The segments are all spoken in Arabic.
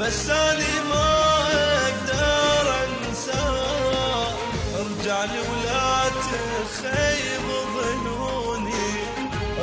بس أنا ما أقدر أنساك. ارجع لي ولا تخيب ظنوني،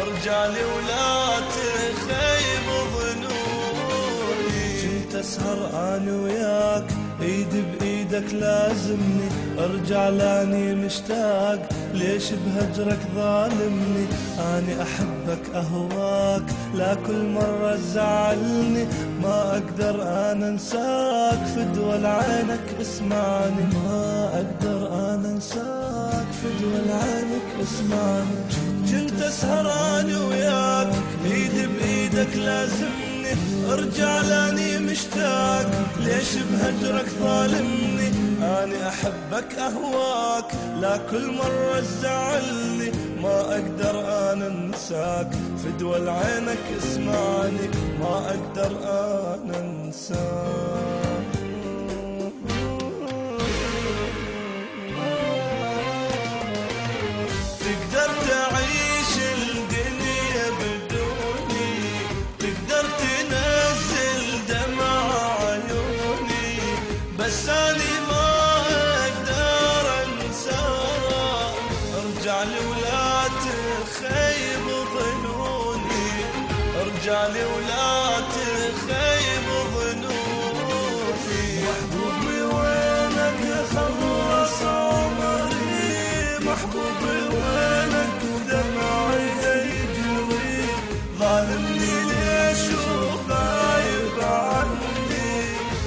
ارجع لي ولا تخيب ظنوني. كنت أسهر أنا وياك ايدي بايدك لازمني، ارجع لاني مشتاق ليش بهجرك ظالمني. اني احبك اهواك لا كل مرة تزعلني، ما اقدر انا انساك فدوى لعينك اسمعني، ما اقدر انا انساك فدوى لعينك اسمعني. كنت اسهر انا وياك ايدي بايدك لازمني، ارجع لاني مشتاق ليش بهجرك ظالمني. اني احبك اهواك لا كل مرة تزعلني، ما اقدر انا انساك فدوى لعينك اسمعني، ما اقدر انا انساك. تقدر تعيش الدنيا بدوني، تقدر تنزل دمع عيوني، بس أنا ما أقدر أنساك. ارجع لي ولا تخيب ظنوني، ارجع لي ولا تخيب ظنوني. محبوبي وينك خلص عمري، محبوبي وينك دمعي يجري، ظالمني ليش وغايب عني.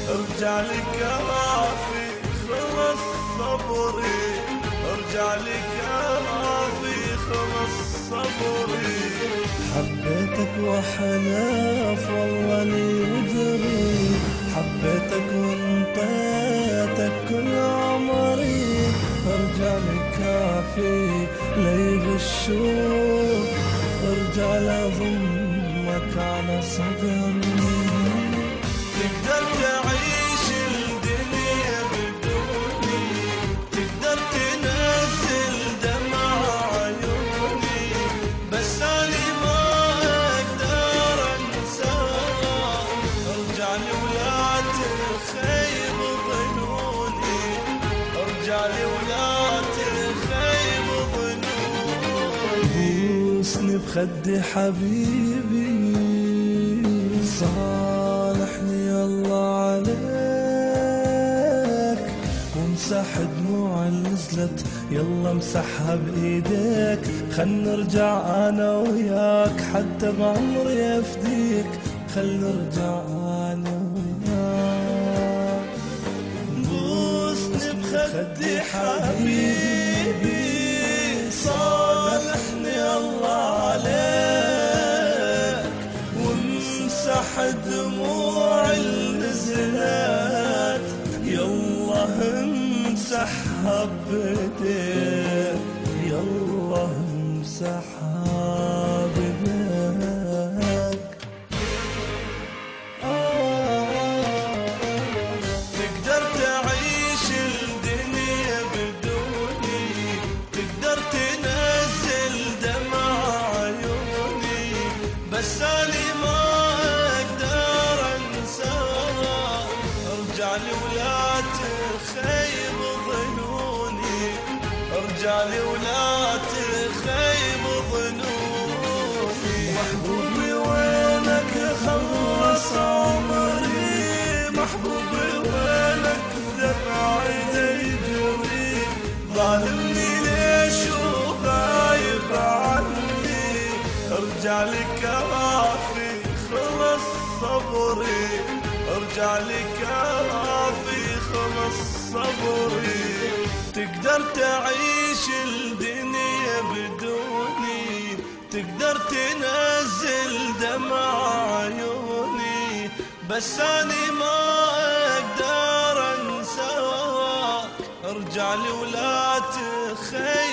ارجع لي كافي خلص صبري، ارجع لي كافي خلص صبري. حبيتك وحلاف والله لي وجري، حبيتك وانطيتك كل عمري. ارجع لي كافي ليغشوك، ارجع لضمك على صدري. تقدر تعيش الدنيا بدوني، تقدر تنزل دمع عيوني، بس أنا ما أقدر أنساك. ارجع لي ولا تخيب ظنوني، ارجع لي ولا تخيب ظنوني. بوسني بخدي حبيبي صالحني الله عليك، وامسح دموع اللي نزلت يلا امسحها بايديك. خل نرجع انا وياك حتى بعمري افديك، خل نرجع انا وياك. بوسني بخدي حبيبي صالحني الله عليك، وامسح دموع النزلات يلا امسحها بيديك، يلا امسحها بيديك. تقدر تعيش الدنيا بدوني، تقدر تنزل دمع عيوني، بس أنا ما أقدر أنساك. ارجع لي ولا تخيب ظنوني، ارجع لي ولا تخيب ظنوني. محبوبي وينك خلص عمري، محبوبي وينك دمعي يجري، ظالمني ليش وغايب عني. ارجع لي كافي خلص صبري، ارجع لي كافي خلص صبري. تقدر تعيش الدنيا بدوني، تقدر تنزل دمع عيوني، بس أنا ما أقدر أنساك. ارجع لي ولا تخيب